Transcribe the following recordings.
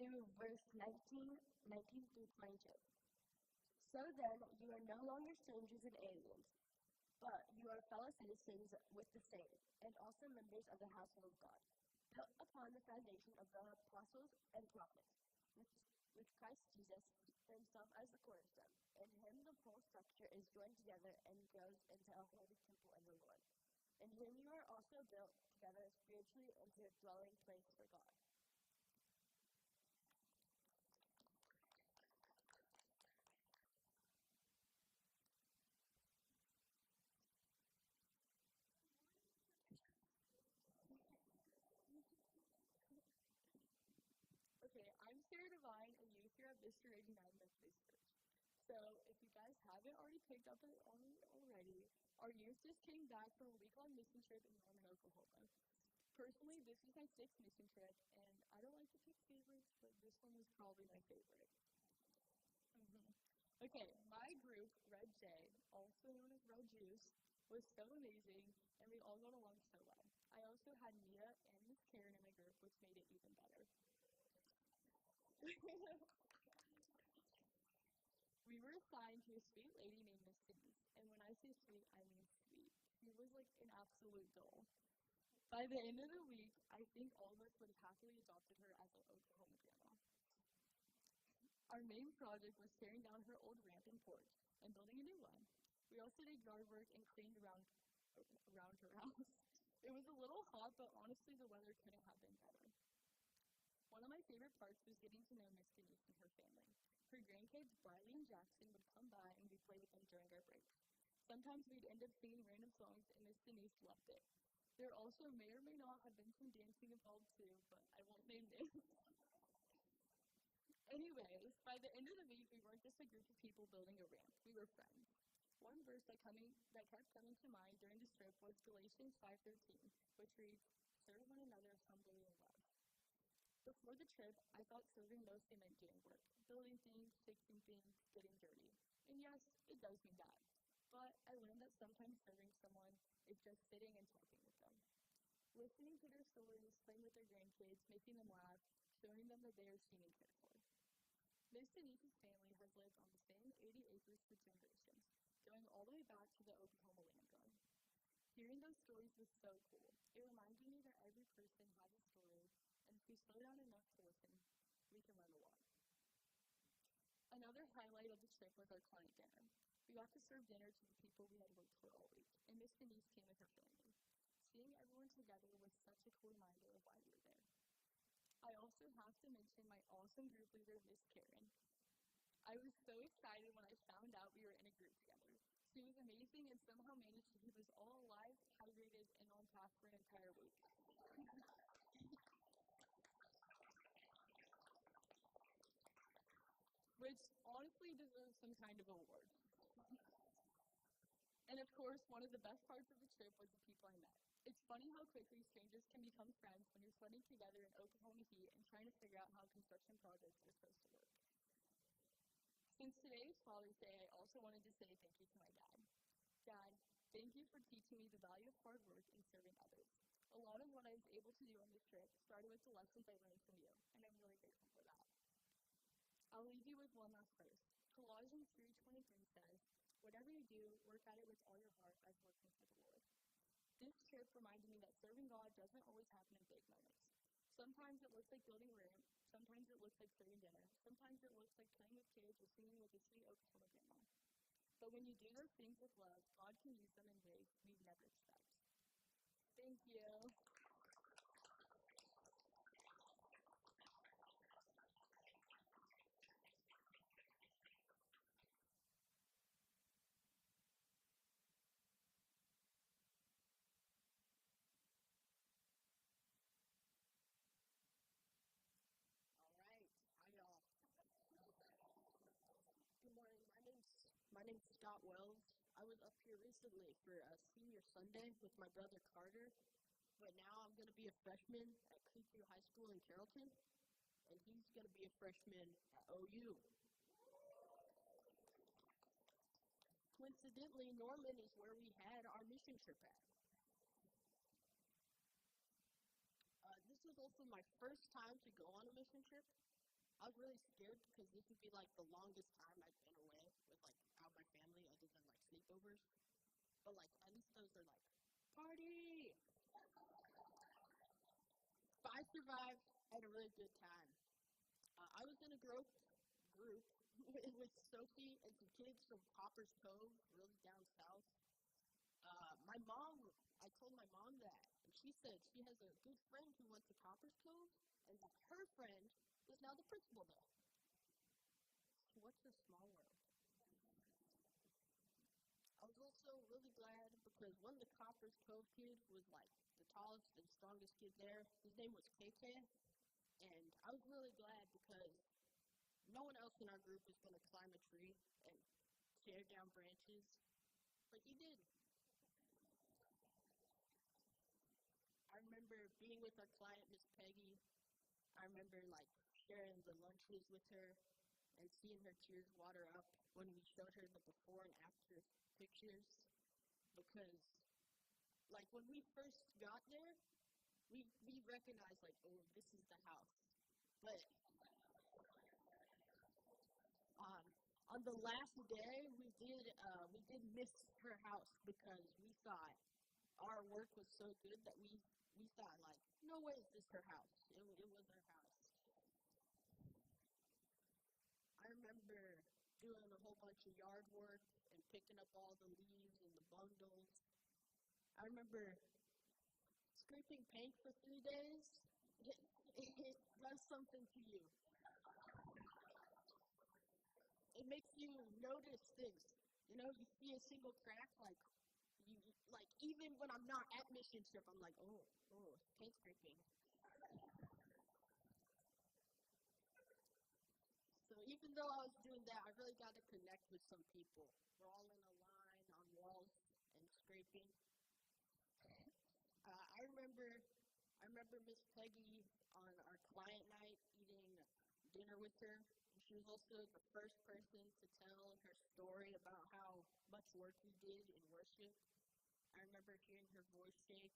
to verse 19 through 22. So then, you are no longer strangers and aliens, but you are fellow citizens with the saints, and also members of the household of God, built upon the foundation of the apostles and prophets, with Christ Jesus himself as the cornerstone. In him the whole structure is joined together and grows into a holy temple in the Lord. In whom you are also built together spiritually into a dwelling place for God. Okay, I'm Sarah Devine, a youth here at Vista 89 Methodist Church. So, if you guys haven't already picked up it already, our youth just came back from a week-long mission trip in Norman, Oklahoma. Personally, this was my 6th mission trip, and I don't like to pick favorites, but this one was probably my favorite. Okay, my group, Red J, also known as Red Juice, was so amazing, and we all got along so well. I also had Mia and Miss Karen in my group, which made it even better. We were assigned to a sweet lady named Miss Denise, and when I say sweet, I mean sweet. She was like an absolute doll. By the end of the week, I think all of us would have happily adopted her as our Oklahoma grandma. Our main project was tearing down her old ramp and porch and building a new one. We also did yard work and cleaned around her house. It was a little hot, but honestly, the weather couldn't have been better. One of my favorite parts was getting to know Miss Denise and her family. Her grandkids, Briley and Jackson, would come by and we'd play with them during our breaks. Sometimes we'd end up singing random songs, and Miss Denise loved it. There also may or may not have been some dancing involved too, but I won't name names. Anyways, by the end of the week, we weren't just a group of people building a ramp. We were friends. One verse that kept coming to mind during this trip was Galatians 5:13, which reads, "Serve one another humbly in love." Before the trip, I thought serving mostly meant doing work, building things, fixing things, getting dirty. And yes, it does mean that. But I learned that sometimes serving someone is just sitting and talking with them. Listening to their stories, playing with their grandkids, making them laugh, showing them that they are seen and cared for. Miss Denise's family has lived on the same 80 acres for generations, going all the way back to the Oklahoma land run. Hearing those stories was so cool. It reminded me that every person has a story, and if we slow down enough to listen, we can learn a lot. Another highlight of the trip was our client dinner. We got to serve dinner to the people we had worked for all week, and Miss Denise came with her family. Seeing everyone together was such a cool reminder of why we were there. I also have to mention my awesome group leader, Miss Karen. I was so excited when I found out we were in a group together. She was amazing and somehow managed to keep us all alive, hydrated, and on task for an entire week. Which honestly deserves some kind of award. And of course, one of the best parts of the trip was the people I met. It's funny how quickly strangers can become friends when you're sweating together in Oklahoma heat and trying to figure out how construction projects are supposed to work. Since today is Father's Day, I also wanted to say thank you to my dad. Dad, thank you for teaching me the value of hard work and serving others. A lot of what I was able to do on this trip started with the lessons I learned from you, and I'm really grateful for that. I'll leave you with one last verse. Colossians 3:23 says, "Whatever you do, work at it with all your heart as working for the Lord." This trip reminded me that serving God doesn't always happen in big moments. Sometimes it looks like building a ramp, sometimes it looks like serving dinner, sometimes it looks like playing with kids or singing with a sweet Oklahoma grandma. But when you do those things with love, God can use them in ways we'd never expect. Thank you. All right. Hi, y'all. Good morning. My name's Scott Wells. I was up here recently for a senior Sunday with my brother Carter, but now I'm going to be a freshman at Clearview High School in Carrollton, and he's going to be a freshman at OU. Coincidentally, Norman is where we had our mission trip at. This was also my first time to go on a mission trip, really scared because this would be like the longest time I've been away with like out my family other than like sleepovers. But like at least those are like party. But I survived. I had a really good time. I was in a group with Sophie and some kids from Copper's Cove, really down south. I told my mom that, and she said she has a good friend who went to Copper's Cove, and that her friend is now the principal there. So what's a small world? I was also really glad because one of the Copper's Cove kids was like the tallest and strongest kid there. His name was KK, and I was really glad because no one else in our group was going to climb a tree and tear down branches like he did. I remember being with our client, Miss Peggy. I remember like sharing the lunches with her and seeing her tears water up when we showed her the before and after pictures. Because like when we first got there, we recognized like, oh, this is the house. But on the last day, we did miss her house because we thought our work was so good that we thought like, no way is this her house. It was her house. I remember doing a whole bunch of yard work and picking up all the leaves and the bundles. I remember scraping paint for 3 days. It does something to you. It makes you notice things. You know, you see a single crack, like even when I'm not at mission trip, I'm like, oh, paint scraping. So even though I was doing that, I really got to connect with some people. We're all in a line on walls and scraping. I remember Miss Peggy on our client night eating dinner with her. She was also the first person to tell her story about how much work we did in worship. I remember hearing her voice shake.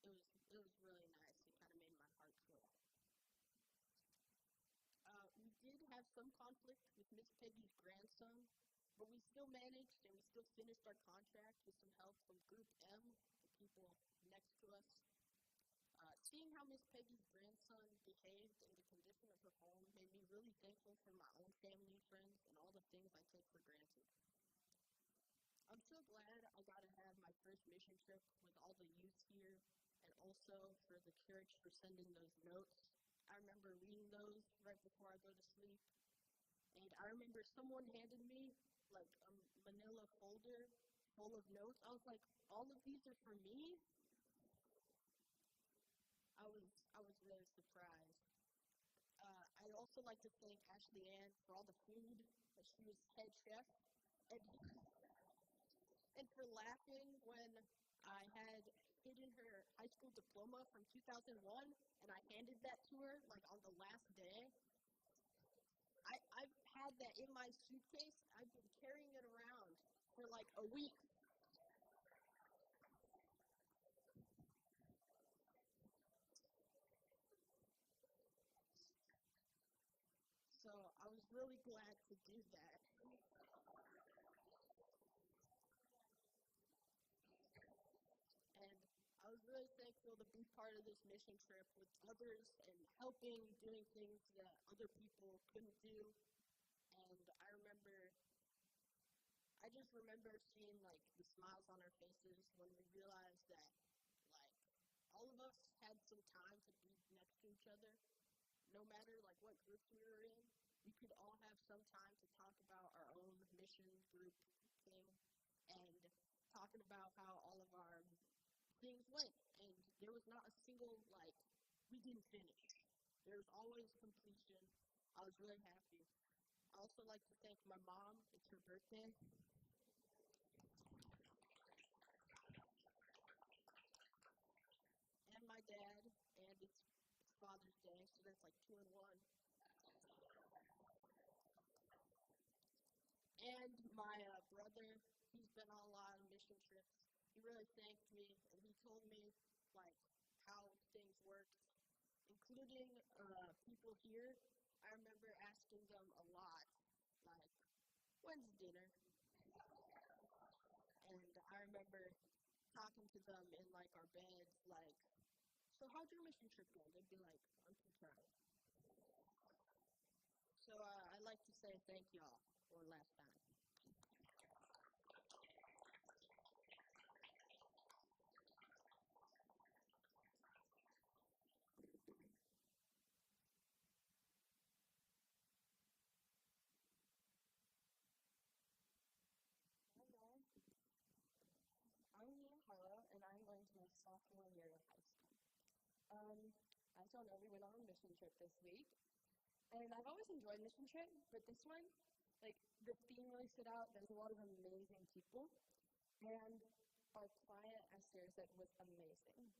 It was really nice. It kind of made my heart full. We did have some conflict with Miss Peggy's grandson, but we still managed and we still finished our contract with some help from Group M, the people next to us. Seeing how Miss Peggy's grandson behaved and the condition of her home made me really thankful for my own family and friends and all the things I take for granted. I'm so glad I got to have my first mission trip with all the youth here, and also for the church for sending those notes. I remember reading those right before I go to sleep, and I remember someone handed me like a manila folder full of notes. I was like, all of these are for me? I was really surprised. I'd also like to thank Ashley Ann for all the food that she was head chef, and for laughing when I had hidden her high school diploma from 2001, and I handed that to her like on the last day. I've had that in my suitcase. I've been carrying it around for like a week. So I was really glad to do that. And I was really thankful to be part of this mission trip with others and helping doing things that other people couldn't do. And I just remember seeing like the smiles on our faces when we realized that like all of us had some time to be next to each other. No matter like what groups we were in, we could all have some time to talk about our own mission group thing and talking about how all of our things went. And there was not a single like we didn't finish. There was always completion. I was really happy. I also like to thank my mom. It's her birthday. And my dad, and it's Father's Day, so that's like 2 in 1. And my brother, he's been on a lot of mission trips. He really thanked me, and he told me like how things work, including people here. I I remember asking them a lot, like, when's dinner? And I remember talking to them in, like, our beds, like, so how'd your mission trip go? They'd be like, I'm too tired. So I'd like to say thank y'all for last time. I'm Nina Harlow, and I'm going to my sophomore year of high school. As y'all know, we went on a mission trip this week, and I've always enjoyed mission trip, but this one, like, the theme really stood out. There's a lot of amazing people, and our client, as Sarah said, was amazing.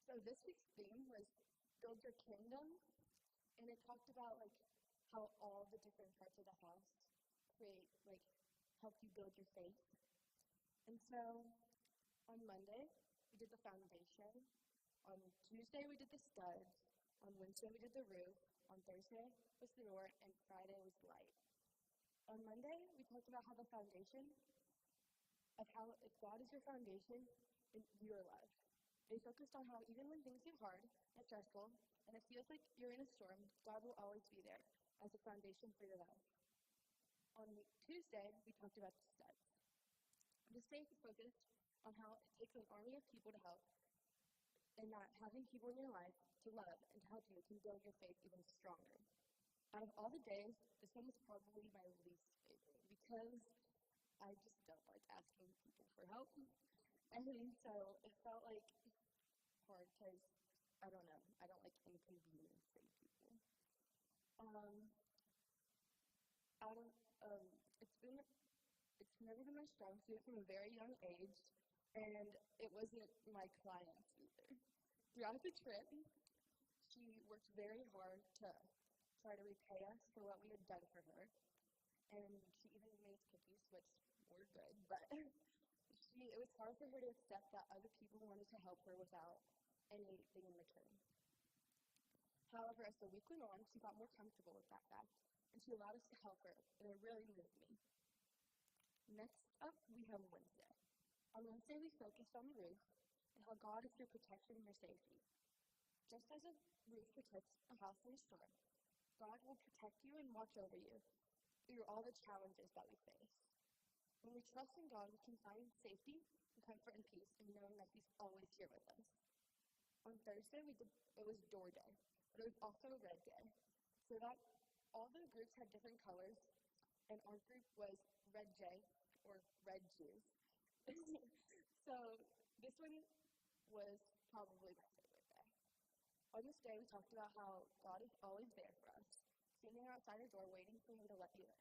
So this week's theme was Build Your Kingdom, and it talked about, like, how all the different parts of the house create, like, help you build your faith. And so on Monday, we did the foundation. On Tuesday, we did the studs. On Wednesday, we did the roof. On Thursday was the door, and Friday was the light. On Monday, we talked about how the foundation, of how if God is your foundation, then you are loved. They focused on how even when things get hard and stressful, and it feels like you're in a storm, God will always be there as a foundation for your life. On Tuesday, we talked about the studs. This day focused on how it takes an army of people to help, and that having people in your life to love and to help you can build your faith even stronger. Out of all the days, this one was probably my least favorite because I just don't like asking people for help. And so it felt like hard because, I don't know, I don't like inconveniencing people. Out of, it's never been my strong suit from a very young age, and it wasn't my clients either. Throughout the trip, she worked very hard to try to repay us for what we had done for her, and she even made cookies, which were good, but it was hard for her to accept that other people wanted to help her without anything in return. However, as the week went on, she got more comfortable with that fact, and she allowed us to help her, and it really moved me. Next up, we have Wednesday. On Wednesday, we focused on the roof and how God is your protection and your safety. Just as a roof protects a house in a storm, God will protect you and watch over you through all the challenges that we face. When we trust in God, we can find safety and comfort and peace in knowing that He's always here with us. On Thursday, it was door day, but it was also red day. So that all the groups had different colors, and our group was Red J, or Red Jews. So this one was probably my favorite day. On this day, we talked about how God is always there for us, standing outside our door waiting for Him to let you in.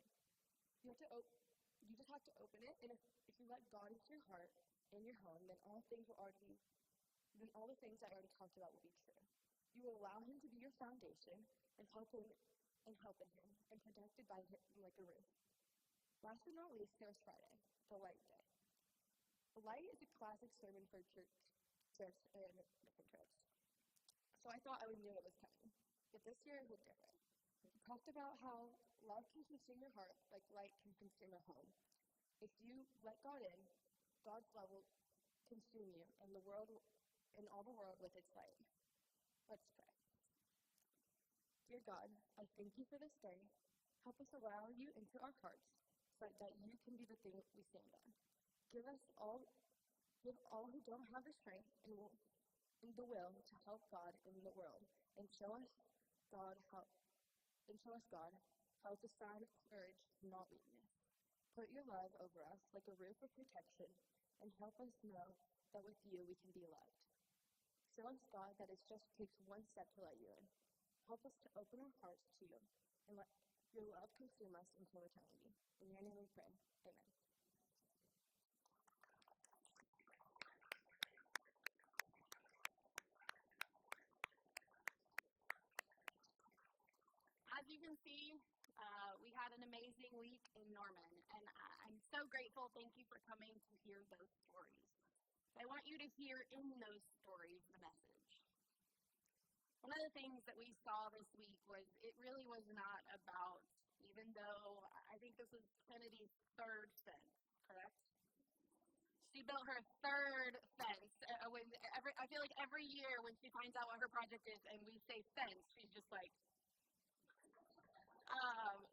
You just have to open it, and if you let God into your heart and your home, then all the things I already talked about will be true. You will allow Him to be your foundation and help in Him, and protected by Him like a roof. Last but not least, there's Friday, the light day. The light is a classic sermon for church and different trips. So I thought I knew it was coming, but this year it was different. We talked about how love can consume your heart like light can consume a home. If you let God in, God's love will consume you and all the world with its light. Let's pray. Dear God, I thank you for this day. Help us allow you into our hearts so that you can be the thing we stand on. Give all who don't have the strength and the will to help God in the world, and show us God how it's a sign of courage, not weakness. Put your love over us like a roof of protection, and help us know that with you we can be loved. Show us, God, that it just takes one step to let you in. Help us to open our hearts to you, and let your love consume us until eternity. In your name we pray. Amen. As you can see, we had an amazing week in Norman, and I'm so grateful. Thank you for coming to hear those stories. I want you to hear in those stories the message. One of the things that we saw this week was it really was not about, even though I think this was Kennedy's third fence, correct? She built her third fence. I feel like every year when she finds out what her project is and we say fence, she's just like,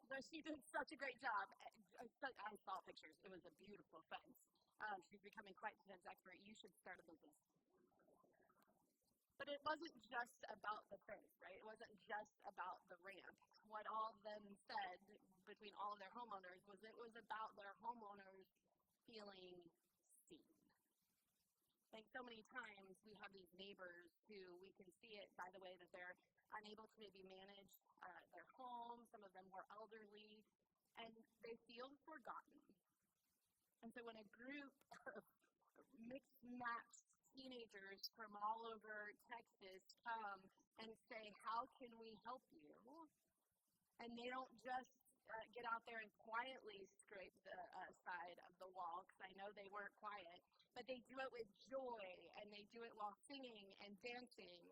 but she did such a great job. I saw pictures. It was a beautiful fence. She's becoming quite the fence expert. You should start a business. But it wasn't just about the fence, right? It wasn't just about the ramp. What all of them said between all of their homeowners was it was about their homeowners feeling seen. Like so many times we have these neighbors who we can see it by the way that they're unable to maybe manage their home, some of them more elderly, and they feel forgotten. And so when a group of mixed matched teenagers from all over Texas come and say, how can we help you? And they don't just get out there and quietly scrape the side of the wall, because I know they weren't quiet, but they do it with joy, and they do it while singing and dancing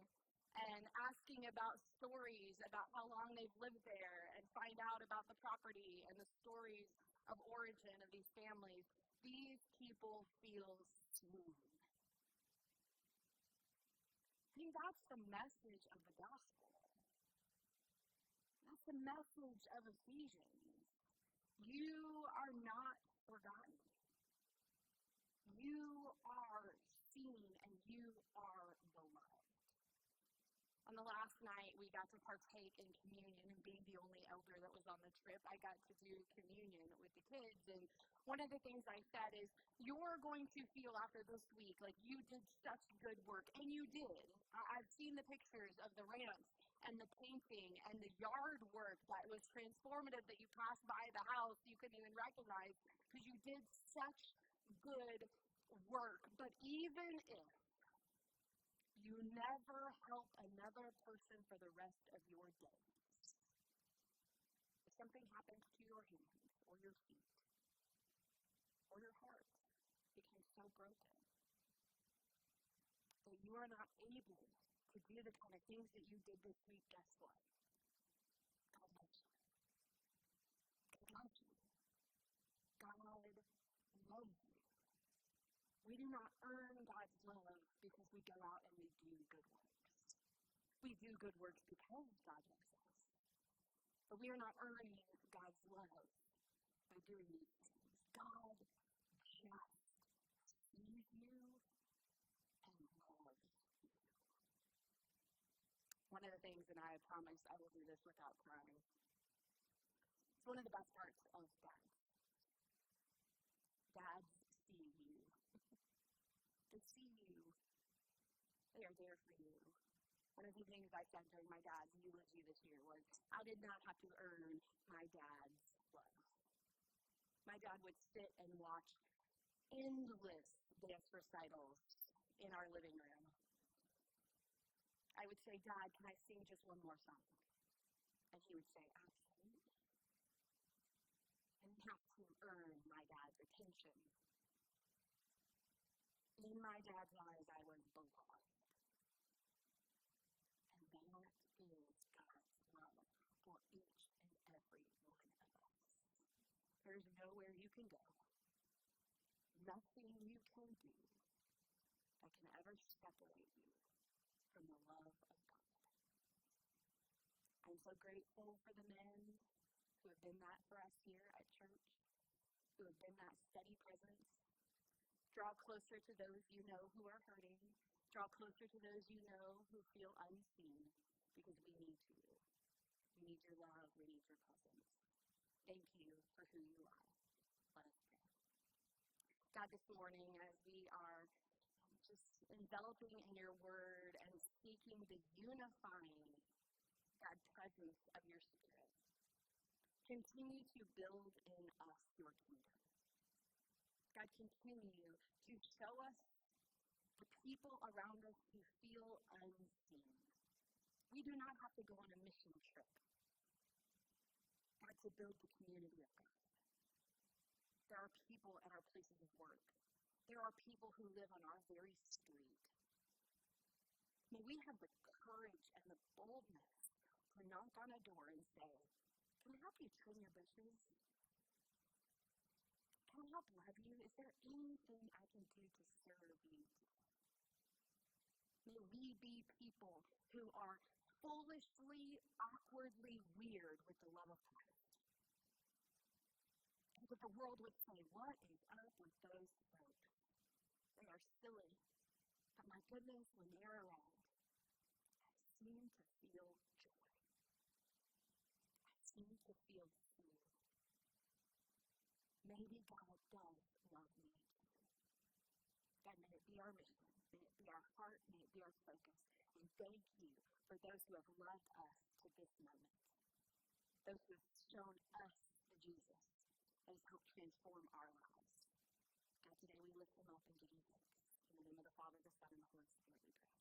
and asking about stories about how long they've lived there and find out about the property and the stories of origin of these families. These people feel seen. I think that's the message of the gospel. That's the message of Ephesians. You are not forgotten. You are seen and you are beloved. On the last night, we got to partake in communion, and being the only elder that was on the trip, I got to do communion with the kids. And one of the things I said is, you're going to feel after this week like you did such good work, and you did. I've seen the pictures of the ramps and the painting and the yard work that was transformative that you passed by the house you couldn't even recognize because you did such good work. But even if you never help another person for the rest of your days, if something happens to your hands or your feet or your heart becomes so broken that you are not able to do the kind of things that you did this week, guess what? God loves you. God loves you. God loves you. We do not earn God's love because we go out and we do good works. We do good works because God loves us. But we are not earning God's love by doing these things. God just sees you and loves you. One of the things, and I promise I will do this without crying, it's one of the best parts of dads. Dads see you. They see you. They are there for you. One of the things I said during my dad's eulogy this year was, I did not have to earn my dad's love. My dad would sit and watch endless dance recitals in our living room. I would say, Dad, can I sing just one more song? And he would say, absolutely. I didn't have to earn my dad's attention. In my dad's eyes, I was beloved. And that is God's love for each and every one of us. There's nowhere you can go, nothing you can do that can ever separate you from the love of God. I'm so grateful for the men who have been that for us here at church, who have been that steady presence. Draw closer to those you know who are hurting. Draw closer to those you know who feel unseen, because we need you. We need your love. We need your presence. Thank you for who you are. Let us pray. God, this morning, as we are just enveloping in your word and seeking the unifying, God, presence of your Spirit, continue to build in us your kingdom. God, continue to show us the people around us who feel unseen. We do not have to go on a mission trip, God, to build the community of God. There are people at our places of work. There are people who live on our very street May we have the courage and the boldness to knock on a door and say, can I help you trim your bushes? Can I help love you? Is there anything I can do to serve you? May we be people who are foolishly, awkwardly weird with the love of Christ. But the world would say, what is up with those folks? They are silly. But my goodness, when they're around, I seem to feel joy. I seem to feel seen. Maybe God does love me. God, may it be our mission. May it be our heart. May it be our focus. And thank you for those who have loved us to this moment. Those who have shown us the Jesus that has helped transform our lives. God, today we lift them up and give you thanks. In the name of the Father, the Son, and the Holy Spirit, we pray.